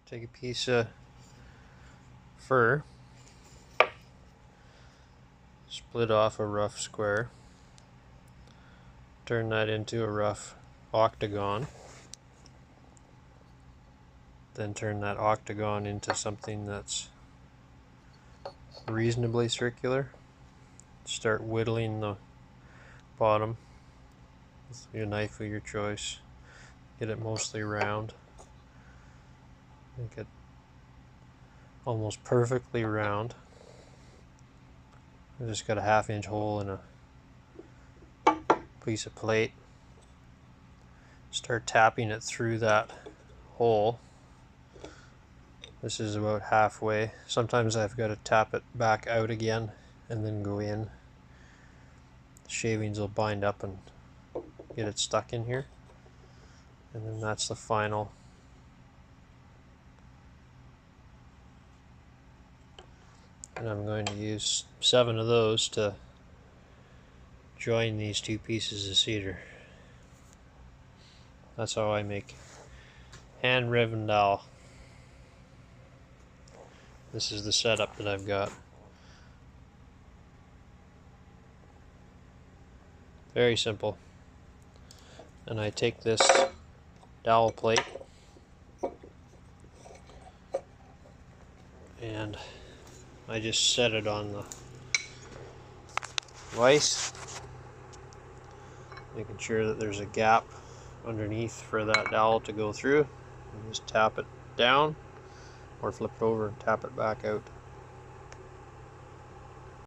Take a piece of fur, split off a rough square, turn that into a rough octagon, then turn that octagon into something that's reasonably circular. Start whittling the bottom with your knife of your choice. Get it mostly round. Make it almost perfectly round. I just got a 1/2 inch hole in a piece of plate. Start tapping it through that hole. This is about halfway. Sometimes I've got to tap it back out again and then go in. The shavings will bind up and get it stuck in here. And then that's the final. And I'm going to use 7 of those to join these 2 pieces of cedar. That's how I make hand-riven dowel. This is the setup that I've got. Very simple. And I take this dowel plate and I just set it on the vise, making sure that there's a gap underneath for that dowel to go through. And just tap it down or flip it over and tap it back out.